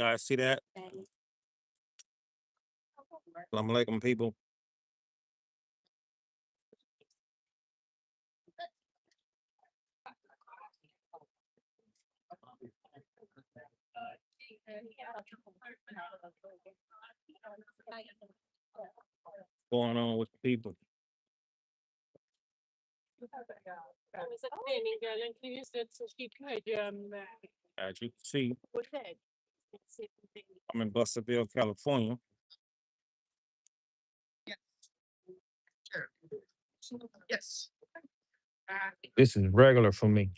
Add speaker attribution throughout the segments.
Speaker 1: Guys, see that? Assalamu alaikum, people. Going on with the people. As you can see, I'm in Busterville, California. Yes. This is regular for me.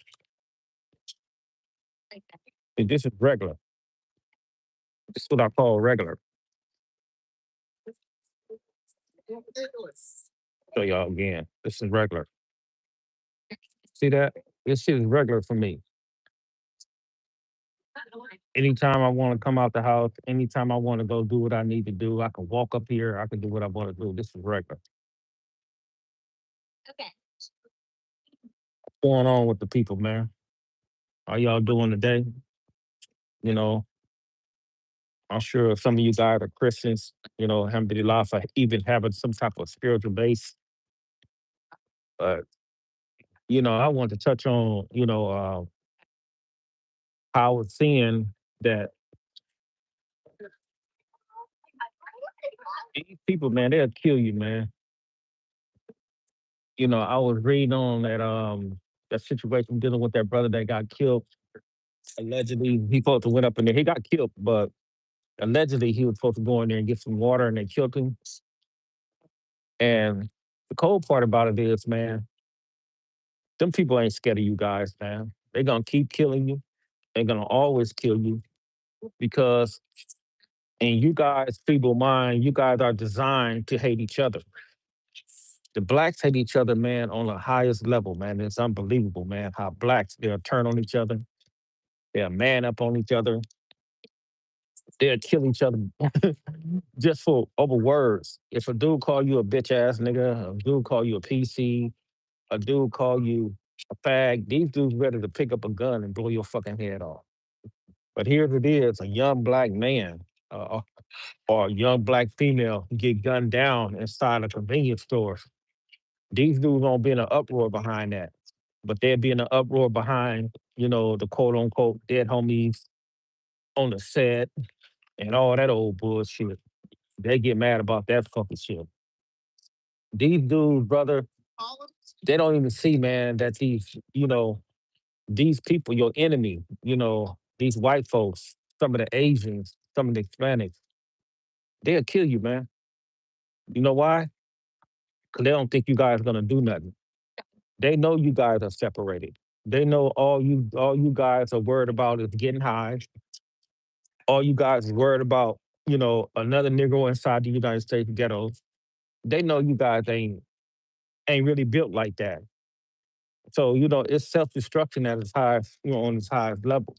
Speaker 1: This is regular. This is what I call regular. Show y'all again. This is regular. See that? This shit is regular for me. Anytime I want to come out the house, anytime I want to go do what I need to do, I can walk up here. I can do what I want to do. This is regular. What's going on with the people, man? How y'all doing today? You know, I'm sure some of you guys are Christians, alhamdulillah, for even having some type of spiritual base. But, I want to touch on, how I was seeing that these people, man, they'll kill you, man. I was reading on that situation dealing with that brother that got killed. Allegedly, he supposed to went up in there. He got killed, but allegedly he was supposed to go in there and get some water, and they killed him. And the cold part about it is, man, them people ain't scared of you guys, man. They're gonna keep killing you. They're gonna always kill you because in you guys' feeble mind, you guys are designed to hate each other. The blacks hate each other, man, on the highest level, man. It's unbelievable, man, how blacks they'll turn on each other, they'll man up on each other, they'll kill each other just for over words. If a dude call you a bitch ass nigga, a dude call you a PC, a dude call you a fag, these dudes ready to pick up a gun and blow your fucking head off. But here it is, a young black man or a young black female get gunned down inside a convenience store. These dudes won't be in an uproar behind that, but they'd be in an uproar behind, the quote unquote dead homies on the set and all that old bullshit. They get mad about that fucking shit. These dudes, brother, they don't even see, man, that these people, your enemy, these white folks, some of the Asians, some of the Hispanics, they'll kill you, man. You know why? Because they don't think you guys gonna do nothing. They know you guys are separated. They know all you guys are worried about is getting high. All you guys is worried about, another Negro inside the United States ghettos. They know you guys ain't really built like that. So, it's self-destruction at its highest, on its highest level.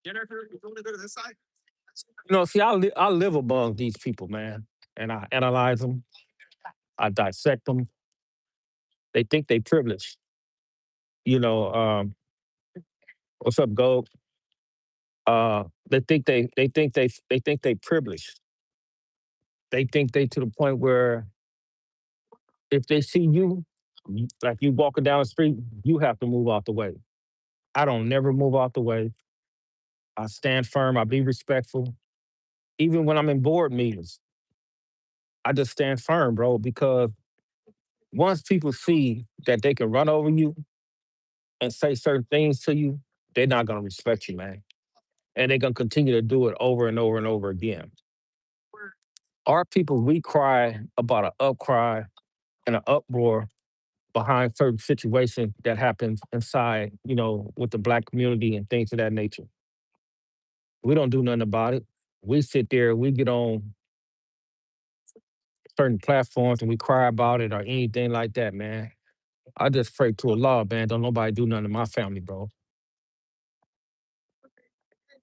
Speaker 1: Jennifer, you want to go to this side? See, I live among these people, man, and I analyze them, I dissect them. They think they privileged. You know, what's up, Gold? They think they privileged. They think they to the point where if they see you, like you walking down the street, you have to move out the way. I don't never move out the way. I stand firm. I be respectful. Even when I'm in board meetings, I just stand firm, bro, because once people see that they can run over you and say certain things to you, they're not gonna respect you, man. And they're gonna continue to do it over and over and over again. Our people, we cry about an upcry and an uproar behind certain situations that happens inside, with the black community and things of that nature. We don't do nothing about it. We sit there, we get on certain platforms and we cry about it or anything like that, man. I just pray to Allah, man. Don't nobody do nothing to my family, bro.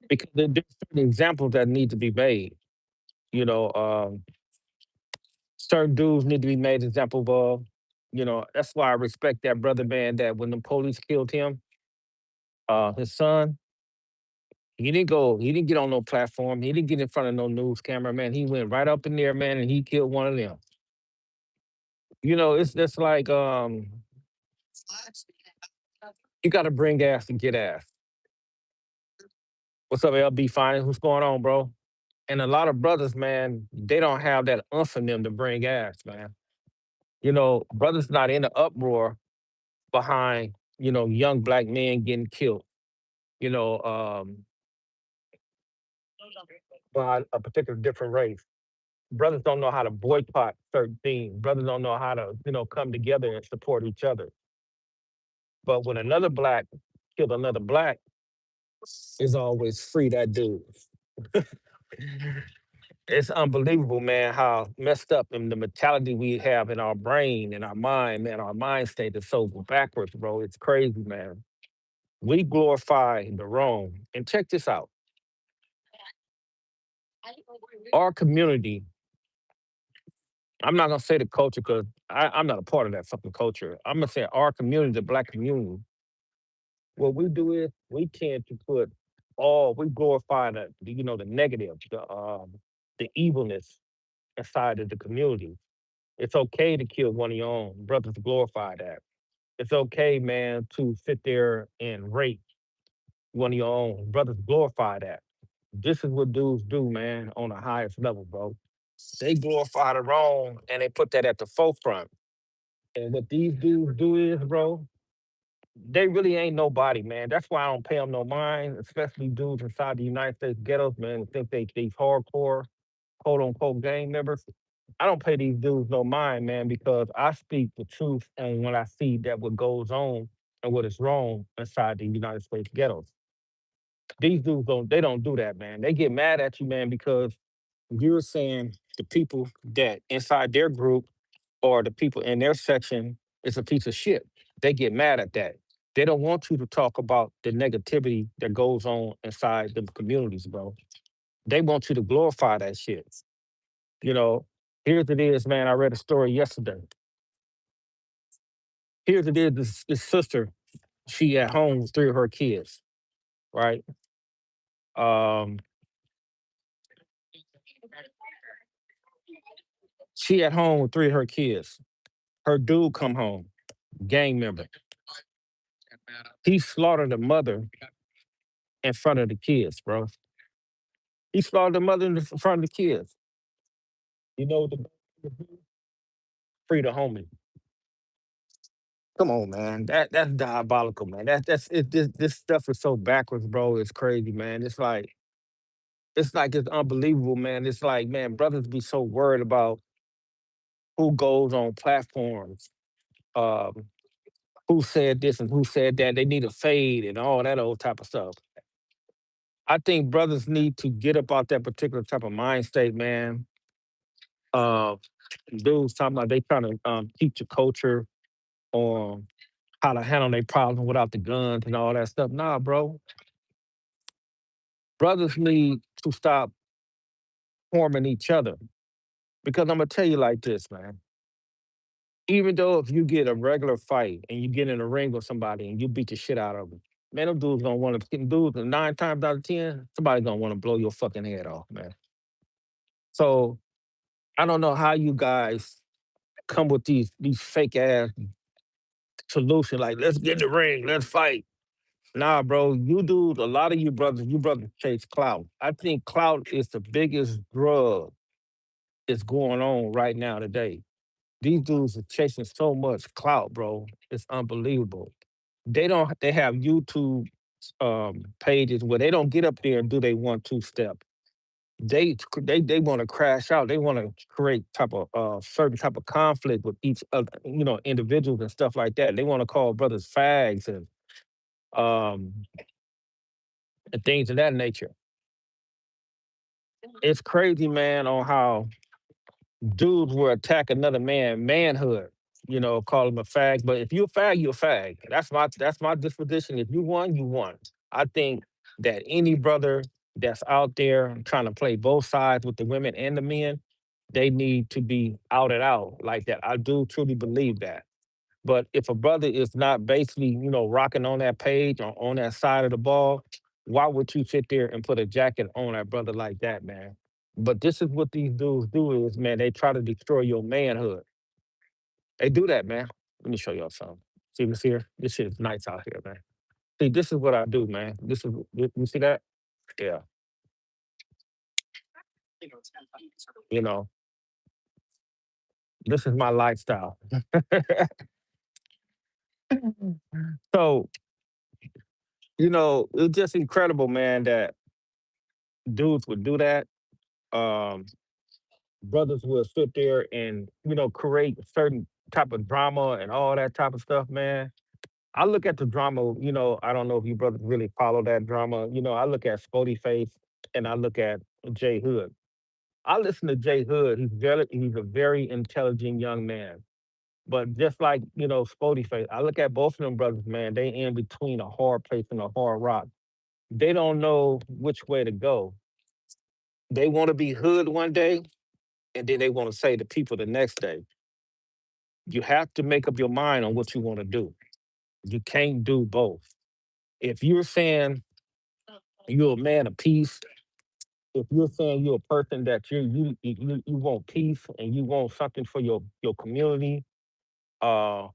Speaker 1: Because there's certain examples that need to be made. You know, certain dudes need to be made example of. That's why I respect that brother, man. That when the police killed him, his son, He didn't get on no platform. He didn't get in front of no news camera, man. He went right up in there, man, and he killed one of them. It's just like you got to bring ass to get ass. What's up, LB? Fine. What's going on, bro? And a lot of brothers, man, they don't have that umph in them to bring ass, man. Brothers not in the uproar behind, young black men getting killed, you know, by a particular different race. Brothers don't know how to boycott certain things. Brothers don't know how to, come together and support each other. But when another black killed another black, it's always free that dude. It's unbelievable, man, how messed up and the mentality we have in our brain and our mind, man. Our mind state is so backwards, bro. It's crazy, man. We glorify the wrong. And check this out. Our community, I'm not gonna say the culture because I'm not a part of that fucking culture. I'm gonna say our community, the black community, what we do is we tend to put we glorify the negative, the evilness inside of the community. It's okay to kill one of your own. Brothers glorify that. It's okay, man, to sit there and rape one of your own. Brothers glorify that. This is what dudes do, man, on the highest level, bro. They glorify the wrong and they put that at the forefront. And what these dudes do is, bro, they really ain't nobody, man. That's why I don't pay them no mind, especially dudes inside the United States ghettos, man, think these hardcore, quote unquote, gang members. I don't pay these dudes no mind, man, because I speak the truth and when I see that what goes on and what is wrong inside the United States ghettos. These dudes don't do that, man. They get mad at you, man, because you're saying the people that inside their group or the people in their section is a piece of shit. They get mad at that. They don't want you to talk about the negativity that goes on inside the communities, bro. They want you to glorify that shit. You know, Here's it is, man. I read a story yesterday. Here's it is, this sister, she at home with three of her kids, right? Um, she at home with three of her kids. Her dude come home, gang member. He slaughtered the mother in front of the kids, bro. He slaughtered the mother in front of the kids. You know what the free the homie. Come on, man. That's diabolical, man. That's it. This stuff is so backwards, bro. It's crazy, man. It's unbelievable, man. It's like, man, brothers be so worried about who goes on platforms, um, who said this and who said that. They need a fade and all that old type of stuff. I think brothers need to get up out that particular type of mind state, man. Uh, Dudes talking about they trying to teach a culture on how to handle their problems without the guns and all that stuff. Nah, bro. Brothers need to stop harming each other. Because I'm gonna tell you like this, man. Even though if you get a regular fight and you get in a ring with somebody and you beat the shit out of them, man, them dudes gonna want to dudes and 9 times out of 10, somebody's gonna want to blow your fucking head off, man. So I don't know how you guys come with these fake ass solutions like let's get in the ring, let's fight. Nah, bro, you dudes, a lot of you brothers chase clout. I think clout is the biggest drug that's going on right now today. These dudes are chasing so much clout, bro. It's unbelievable. They have YouTube pages where they don't get up there and do they 1-2 step. They want to crash out. They want to create type of certain type of conflict with each other, individuals and stuff like that. They want to call brothers fags um and things of that nature. It's crazy, man, on how dudes will attack another man manhood, call him a fag. But if you're a fag, you're a fag. That's my disposition. If you won, you won. I think that any brother that's out there trying to play both sides with the women and the men, they need to be out and out like that. I do truly believe that. But if a brother is not basically, rocking on that page or on that side of the ball, Why would you sit there and put a jacket on a brother like that, man? But this is what these dudes do is, man, they try to destroy your manhood. They do that, man. Let me show y'all something. See this here? This shit is nice out here, man. See, this is what I do, man. This is you see that? Yeah. You know, this is my lifestyle. So, it's just incredible, man, that dudes would do that. Um, Brothers will sit there and, create certain type of drama and all that type of stuff, man. I look at the drama, I don't know if you brothers really follow that drama. I look at Spody Face and I look at Jay Hood. I listen to Jay Hood. He's a very intelligent young man. But just like, Spody Face, I look at both of them brothers, man, they in between a hard place and a hard rock. They don't know which way to go. They want to be hood one day, and then they want to say to people the next day. You have to make up your mind on what you want to do. You can't do both. If you're saying you're a man of peace, if you're saying you're a person that you want peace and you want something for your community, uh,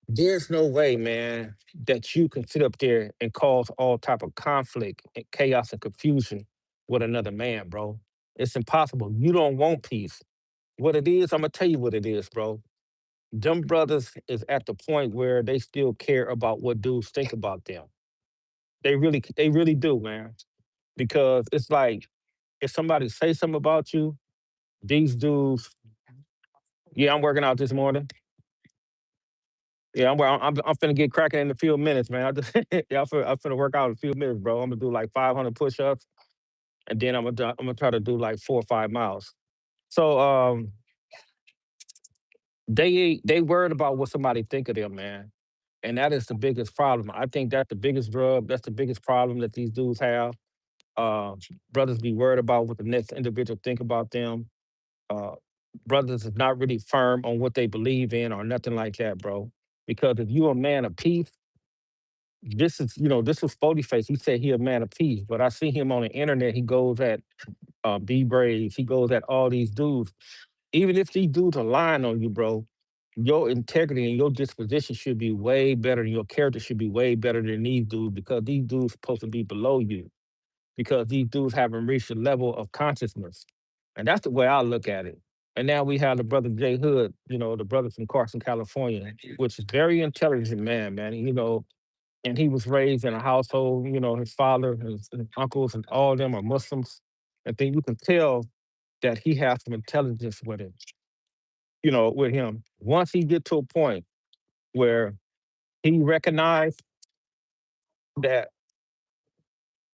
Speaker 1: there's no way, man, that you can sit up there and cause all type of conflict and chaos and confusion with another man, bro. It's impossible. You don't want peace. What it is, I'm gonna tell you what it is, bro. Them brothers is at the point where they still care about what dudes think about them. They really do, man. Because it's like if somebody say something about you, these dudes, yeah, I'm working out this morning. Yeah, I'm finna get cracking in a few minutes, man. I just, yeah, I'm finna work out in a few minutes, bro. I'm gonna do like 500 push-ups, and then I'm gonna try to do like 4 or 5 miles. So they worried about what somebody think of them, man, and that is the biggest problem. I think that's the biggest drug. That's the biggest problem that these dudes have. Uh, Brothers be worried about what the next individual think about them. Uh, Brothers is not really firm on what they believe in or nothing like that, bro. Because if you a man of peace, this was Spody Face. He said he a man of peace, but I see him on the internet. He goes at B Braves. He goes at all these dudes. Even if these dudes are lying on you, bro, your integrity and your disposition should be way better. And your character should be way better than these dudes because these dudes supposed to be below you because these dudes haven't reached a level of consciousness, and that's the way I look at it. And now we have the brother Jay Hood, the brother from Carson, California, which is very intelligent man, man. And he was raised in a household, his father, his uncles, and all of them are Muslims. And then you can tell that he has some intelligence with him, with him. Once he get to a point where he recognized that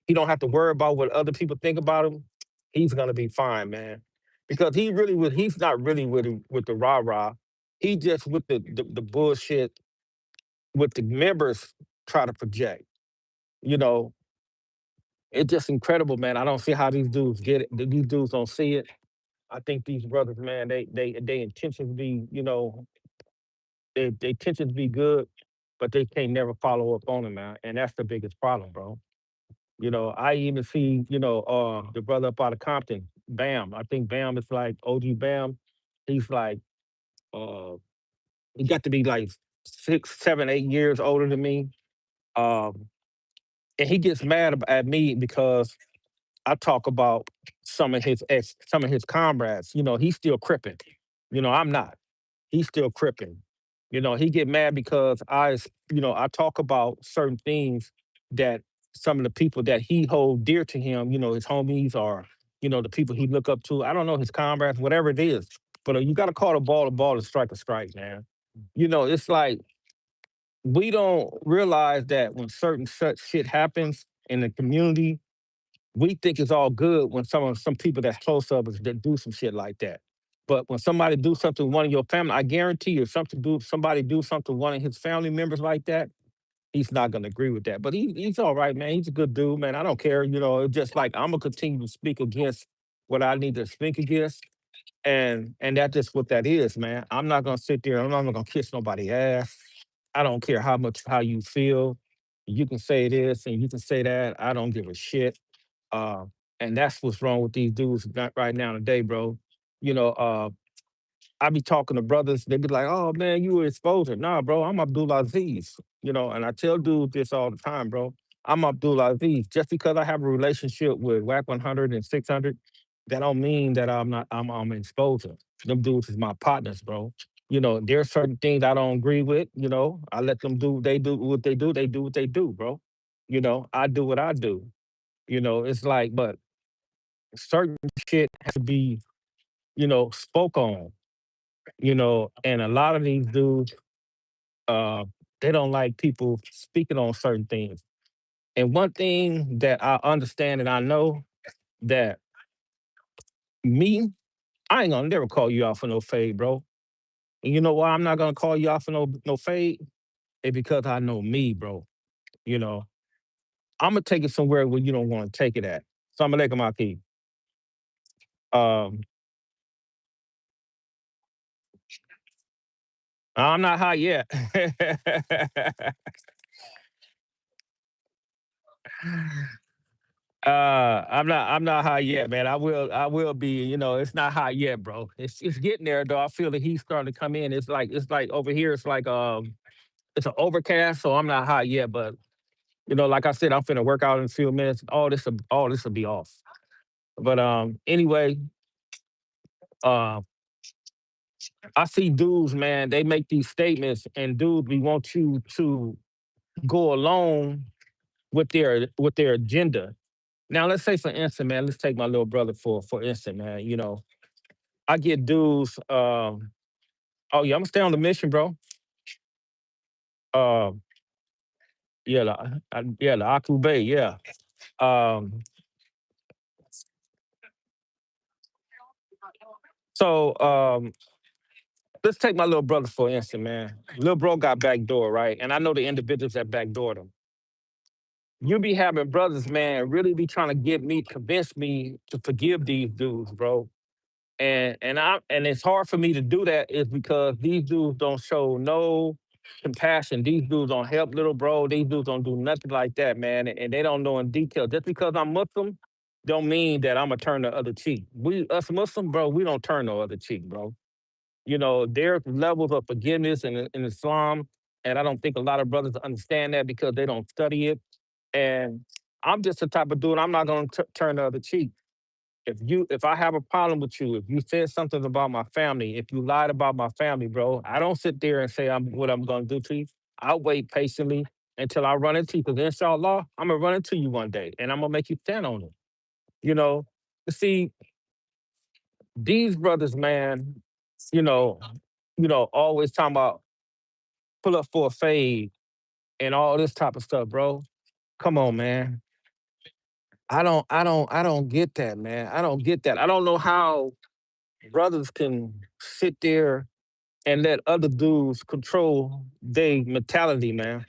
Speaker 1: he don't have to worry about what other people think about him, he's gonna be fine, man. Because he's not really with the rah-rah. He just with the bullshit with the members try to project. You know, it's just incredible, man. I don't see how these dudes get it. These dudes don't see it. I think these brothers, man, they intentions be, they intentions be good, but they can't never follow up on it, man. And that's the biggest problem, bro. I even see, the brother up out of Compton, Bam. I think Bam is like OG Bam. He's like, uh, he got to be like 6, 7, 8 years older than me. Um, and he gets mad at me because I talk about some of his comrades. He's still cripping. I'm not. He's still cripping. He get mad because I talk about certain things that some of the people that he hold dear to him, his homies or, the people he look up to. I don't know his comrades, whatever it is. But you got to call a ball and strike a strike, man. It's like we don't realize that when certain such shit happens in the community, we think it's all good when some people that's close to us that do some shit like that. But when somebody do something to one of your family, I guarantee you, if somebody do something to one of his family members like that, he's not gonna agree with that. But he's all right, man. He's a good dude, man. I don't care. It's just like I'm gonna continue to speak against what I need to speak against. And that's just what that is, man. I'm not gonna sit there, I'm not gonna kiss nobody's ass. I don't care how you feel. You can say this and you can say that. I don't give a shit. Uh, and that's what's wrong with these dudes right now today, bro. You know, I be talking to brothers, they be like, "Oh man, you were exposing." Nah, bro, I'm Abdulaziz. And I tell dudes this all the time, bro. I'm Abdulaziz. Just because I have a relationship with WAC 100 and 600, that don't mean that I'm not. I'm exposing. Them dudes is my partners, bro. There's certain things I don't agree with. I let them do. They do what they do. They do what they do, bro. I do what I do. It's like, but certain shit has to be, spoke on. And a lot of these dudes, uh, they don't like people speaking on certain things. And one thing that I understand and I know that me, I ain't gonna never call you out for no fade, bro. And you know why I'm not gonna call you out for no fade? It's because I know me, bro. You know, I'm gonna take it somewhere where you don't want to take it at. So I'm gonna let my key. Um, I'm not high yet. I'm not high yet, man. I will be, it's not high yet, bro. It's getting there though. I feel the heat starting to come in. It's like over here, it's like it's an overcast, so I'm not high yet, but like I said, I'm finna work out in a few minutes. All this will be off. But anyway, uh I see dudes, man, they make these statements and dudes we want you to go along with their agenda. Now let's say for instance, man, let's take my little brother for instance, man. I get dudes. Oh yeah, I'm gonna stay on the mission, bro. Um, yeah, the Akube, yeah. Um, so let's take my little brother for instance, man. Little bro got back door, right? And I know the individuals that backdoored him. You be having brothers, man, really be trying to get me, convince me to forgive these dudes, bro. And it's hard for me to do that is because these dudes don't show no compassion. These dudes don't help little bro. These dudes don't do nothing like that, man. And they don't know in detail. Just because I'm Muslim, don't mean that I'm gonna turn the other cheek. We us Muslim, bro, we don't turn the other cheek, bro. There's levels of forgiveness in Islam, and I don't think a lot of brothers understand that because they don't study it. And I'm just the type of dude. I'm not gonna turn the other cheek. If I have a problem with you, if you said something about my family, if you lied about my family, bro, I don't sit there and say what I'm gonna do to you. I'll wait patiently until I run into you. Because inshallah, I'm gonna run into you one day and I'm gonna make you stand on it. You know, see, these brothers, man, you know, always talking about pull up for a fade and all this type of stuff, bro. Come on, man. I don't get that, man. I don't get that. I don't know how brothers can sit there and let other dudes control their mentality, man.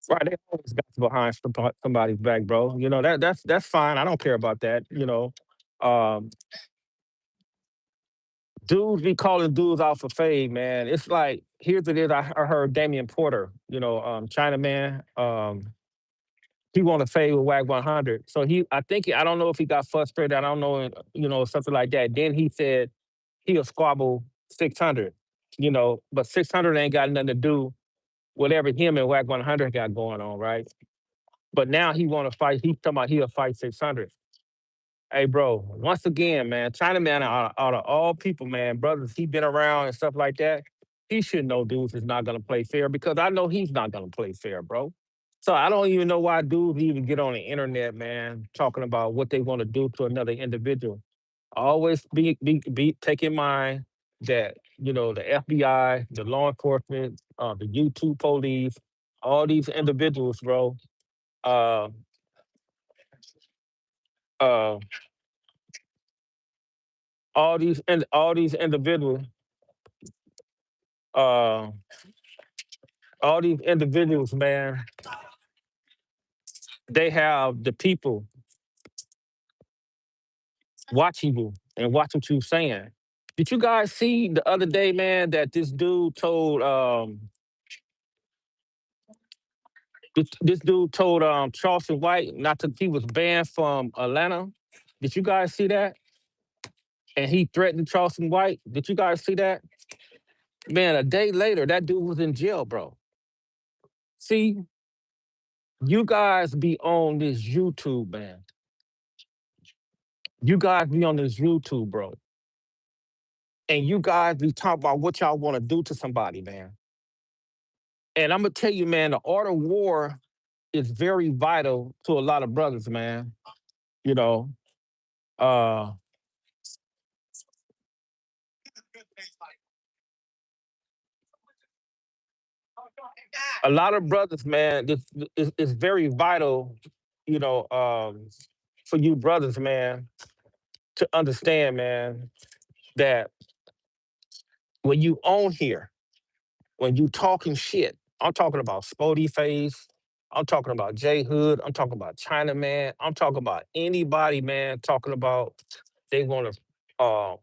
Speaker 1: Right? They always got behind somebody's back, bro. That's fine. I don't care about that. Um, dudes be calling dudes out for fade, man. It's like here's it is. I heard Damian Porter, China man. He want to fade with WAG 100. So I don't know if he got frustrated. I don't know, something like that. Then he said he'll squabble 600, but 600 ain't got nothing to do whatever him and WAC 100 got going on, right? But now he want to fight. He's talking about he'll fight 600. Hey, bro, once again, man, China man, out of all people, man, brothers, he been around and stuff like that. He should know dudes is not going to play fair because I know he's not going to play fair, bro. So I don't even know why dudes even get on the internet, man, talking about what they want to do to another individual. Always be take in mind that the FBI, the law enforcement, the YouTube police, all these individuals, bro. Uh, uh, all these individuals, uh, all these individuals, man. They have the people watching you and watch what you saying. Did you guys see the other day, man, that this dude told this dude told Charleston White not to he was banned from Atlanta. Did you guys see that? And he threatened Charleston White. Did you guys see that? Man, a day later, that dude was in jail, bro. See, you guys be on this YouTube, man. You guys be on this YouTube, bro. And you guys be talking about what y'all want to do to somebody, man. And I'm gonna tell you, man, the art of war is very vital to a lot of brothers, man. You know, uh, a lot of brothers, man, this is very vital, you know, for you brothers, man, to understand, man, that when you own here, when you talking shit, I'm talking about Spody Face, I'm talking about J Hood, I'm talking about China Man, I'm talking about anybody, man, talking about they want to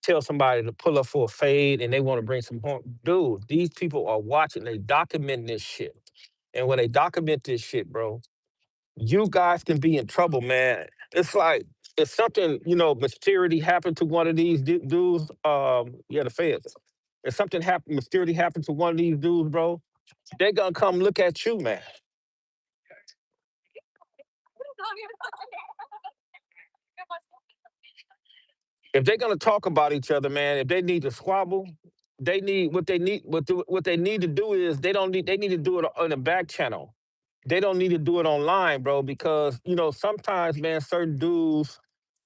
Speaker 1: tell somebody to pull up for a fade and they want to bring some harm. Dude, these people are watching, they document this shit. And when they document this shit, bro, you guys can be in trouble, man. It's like if something, mysteriously happened to one of these dudes, yeah, the feds. If something mysteriously happened to one of these dudes, bro, they gonna come look at you, man. If they're gonna talk about each other, man, if they need to squabble, what they need to do is they need to do it on the back channel. They don't need to do it online, bro, because sometimes, man, certain dudes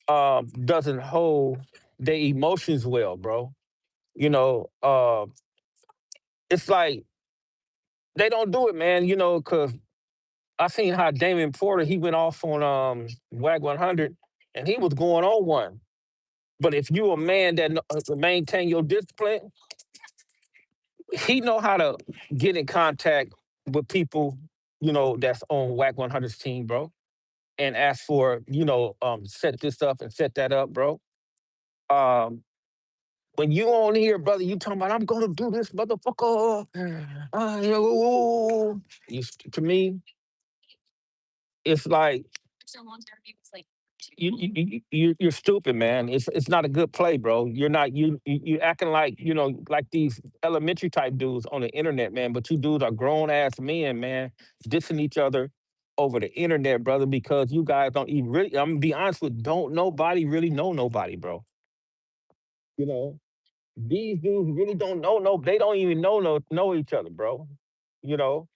Speaker 1: doesn't hold their emotions well, bro. You know, it's like they don't do it, man. Because I seen how Damon Porter he went off on WAG 100, and he was going on one. But if you a man that maintain your discipline, he know how to get in contact with people, that's on WAC 100's team, bro, and ask for, set this up and set that up, bro. Um, when you on here, brother, you talking about I'm gonna do this, motherfucker. To me, it's like you're stupid, man. It's not a good play, bro. You're not you acting like like these elementary type dudes on the internet, man. But you dudes are grown ass men, man, dissing each other over the internet, brother. Because you guys don't even really. I'm gonna be honest with, don't nobody really know nobody, bro. You know these dudes really don't know They don't even know each other, bro. You know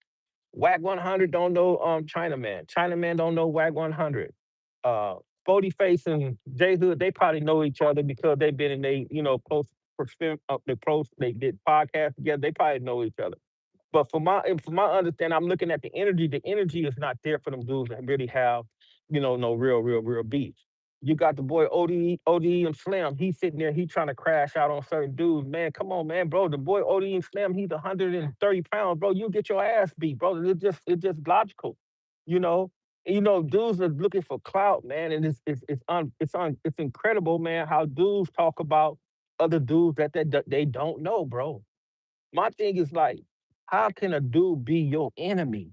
Speaker 1: WAG 100 don't know Chinaman. Chinaman don't know WAG 100. Uh Bodie Face and J Hood, they probably know each other because they've been in they, they did podcasts together. They probably know each other. But from my understanding, I'm looking at the energy. The energy is not there for them dudes that really have, no real beef. You got the boy ODE and Slim. He's sitting there. He trying to crash out on certain dudes. Man, come on, man, bro. The boy ODE and Slim. He's 130 pounds, bro. You get your ass beat, bro. It's just logical, you know. Dudes are looking for clout, man, and it's incredible, man, how dudes talk about other dudes that they don't know, bro. My thing is like, how can a dude be your enemy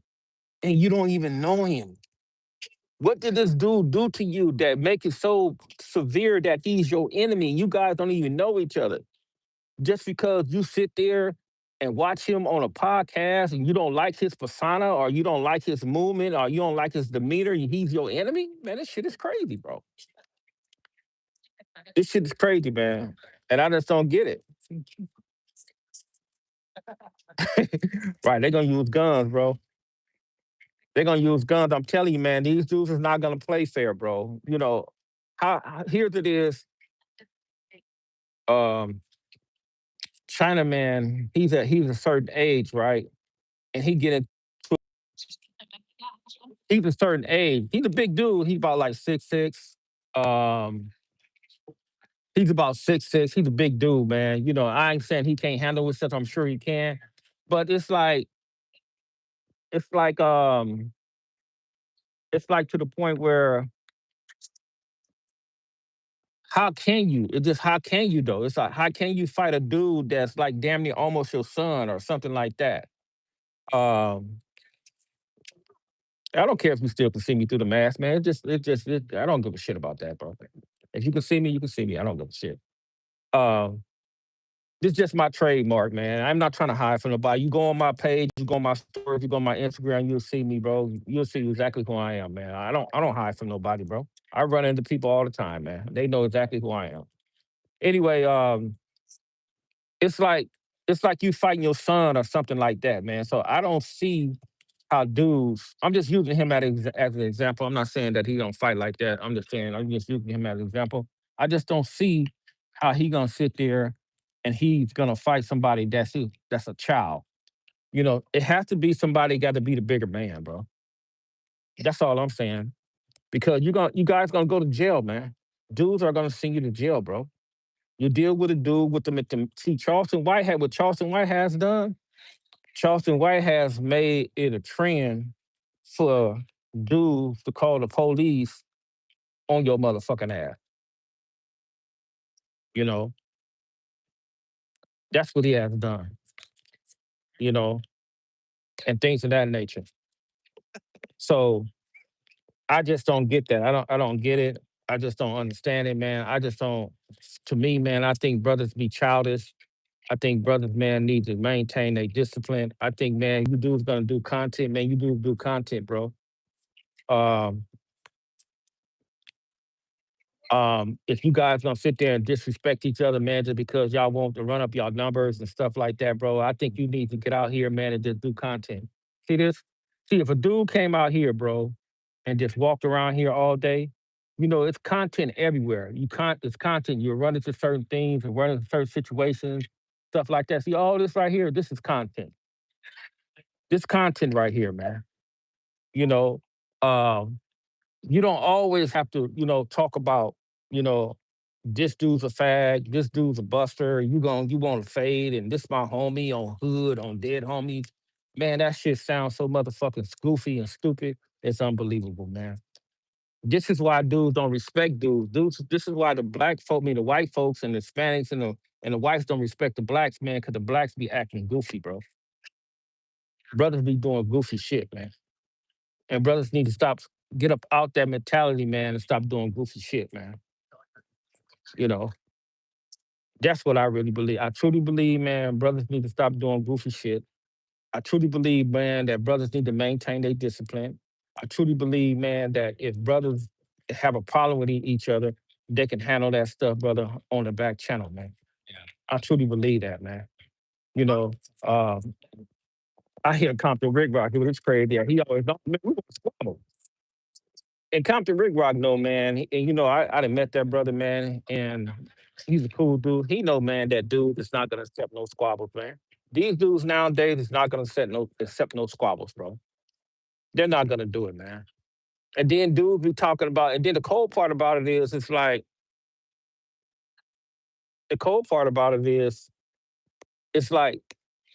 Speaker 1: and you don't even know him? What did this dude do to you that make it so severe that he's your enemy? You guys don't even know each other. Just because you sit there and watch him on a podcast and you don't like his persona or you don't like his movement or you don't like his demeanor, he's your enemy? Man, this shit is crazy, bro. This shit is crazy, man. And I just don't get it. Right, they're gonna use guns, bro. They're gonna use guns. I'm telling you, man, these dudes is not gonna play fair, bro. Here's it is. Um, China man, he's a certain age, right? And he's a certain age. He's a big dude. He's about like 6'6". Um, he's about 6'6". He's a big dude, man. I ain't saying he can't handle himself. I'm sure he can, but it's like um it's like to the point where How can you? It's just how can you though? It's like how can you fight a dude that's like damn near almost your son or something like that? Um, I don't care if you still can see me through the mask, man. I don't give a shit about that, bro. If you can see me, you can see me. I don't give a shit. Um, this is just my trademark, man. I'm not trying to hide from nobody. You go on my page, you go on my story, you go on my Instagram, you'll see me, bro. You'll see exactly who I am, man. I don't hide from nobody, bro. I run into people all the time, man. They know exactly who I am. Anyway, it's like it's like you fighting your son or something like that, man. So I don't see how dudes. I'm just using him as an example. I'm not saying that he don't fight like that. I'm just saying I'm just using him as an example. I just don't see how he gonna sit there and he's gonna fight somebody that's a child. You know, it has to be somebody got to be the bigger man, bro. That's all I'm saying. Because you guys gonna go to jail, man. Dudes are gonna send you to jail, bro. You deal with a dude with them. See, Charleston White what Charleston White has done. Charleston White has made it a trend for dudes to call the police on your motherfucking ass. You know, that's what he has done. You know, and things of that nature. So I just don't get that. I don't get it. I just don't understand it, man. I just don't. To me, man, I think brothers be childish. I think brothers, man, need to maintain their discipline. I think, man, you dudes gonna do content, man. You do content, bro. Um, if you guys gonna sit there and disrespect each other, man, just because y'all want to run up y'all numbers and stuff like that, bro, I think you need to get out here, man, and just do content. See this? See, if a dude came out here, bro, and just walked around here all day, you know, it's content everywhere. It's content. You're running to certain things and running to certain situations, stuff like that. See, all this right here, this is content. This content right here, man. You know, um, you don't always have to, talk about, you know, this dude's a fag, this dude's a buster, you want to fade, and this my homie on hood, on dead homies. Man, that shit sounds so motherfucking goofy and stupid. It's unbelievable, man. This is why dudes don't respect dudes. This is why the black folk, the white folks and the Hispanics and the whites don't respect the blacks, man, because the blacks be acting goofy, bro. Brothers be doing goofy shit, man. And brothers need to get up out that mentality, man, and stop doing goofy shit, man. You know, that's what I really believe. I truly believe, man, brothers need to stop doing goofy shit. I truly believe, man, that brothers need to maintain their discipline. I truly believe, man, that if brothers have a problem with each other, they can handle that stuff, brother, on the back channel, man. I truly believe that, man. You know, um, I hear Compton Rick Rock, it was crazy there. He always, man, we gonna squabble. And Compton Rick Rock, no man, and I done met that brother, man, and he's a cool dude. He know, man, that dude is not gonna accept no squabbles, man. These dudes nowadays is not gonna accept no squabbles, bro. They're not gonna do it, man. And then dudes be talking about, and then the cold part about it is, it's like the cold part about it is, it's like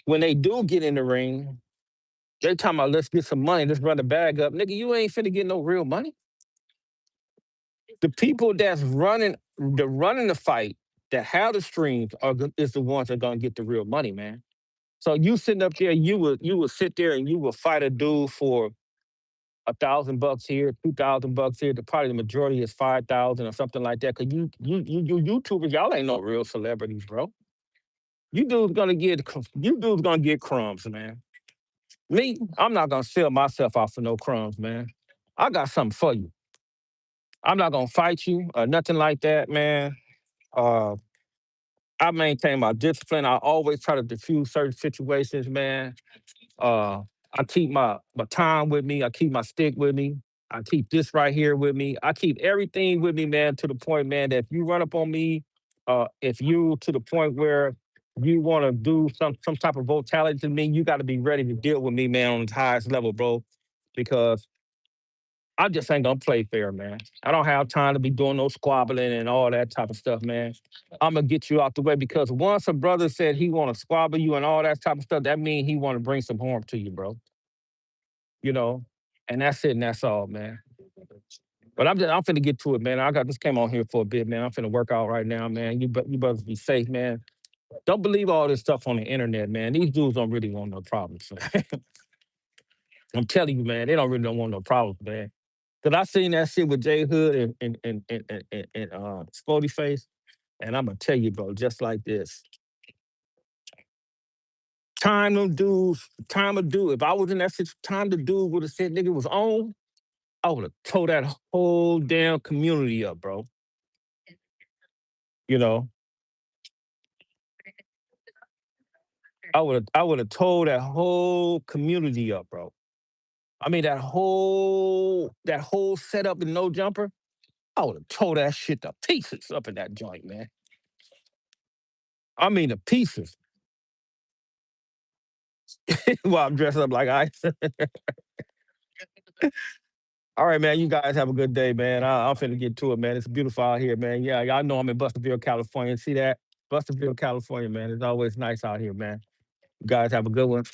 Speaker 1: when they do get in the ring, they talking about let's get some money, let's run the bag up, nigga. You ain't finna get no real money. The people that's running the fight that have the streams is the ones that gonna get the real money, man. So you sitting up there, you would sit there and you will fight a dude for $1,000 here, $2,000 here. Probably the majority is 5,000 or something like that. Cause you YouTubers, y'all ain't no real celebrities, bro. You dudes gonna get crumbs, man. Me, I'm not gonna sell myself out for no crumbs, man. I got something for you. I'm not gonna fight you or nothing like that, man. Uh, I maintain my discipline. I always try to diffuse certain situations, man. Uh, I keep my time with me. I keep my stick with me. I keep this right here with me. I keep everything with me, man, to the point, man, that if you run up on me, if you to the point where you want to do some type of brutality to me, you got to be ready to deal with me, man, on the highest level, bro. Because I just ain't gonna play fair, man. I don't have time to be doing no squabbling and all that type of stuff, man. I'm gonna get you out the way because once a brother said he want to squabble you and all that type of stuff, that means he want to bring some harm to you, bro. You know, and that's it, and that's all, man. But I'm finna get to it, man. I got just came on here for a bit, man. I'm finna work out right now, man. You brothers be safe, man. Don't believe all this stuff on the internet, man. These dudes don't really want no problems. I'm telling you, man, they don't want no problems, man. Cause I seen that shit with J Hood and Spody Face, and I'm gonna tell you, bro, just like this. Time them dudes, time to do. If I was in that time the dude would have said nigga was on, I would have tore that whole damn community up, bro. You know, I would have told that whole community up, bro. I mean that whole setup in no jumper. I would have tore that shit to pieces up in that joint, man. I mean the pieces. While I'm dressed up like ice. All right, man. You guys have a good day, man. I'm finna get to it, man. It's beautiful out here, man. Yeah, y'all know I'm in Busterville, California. See that? Busterville, California, man. It's always nice out here, man. You guys have a good one.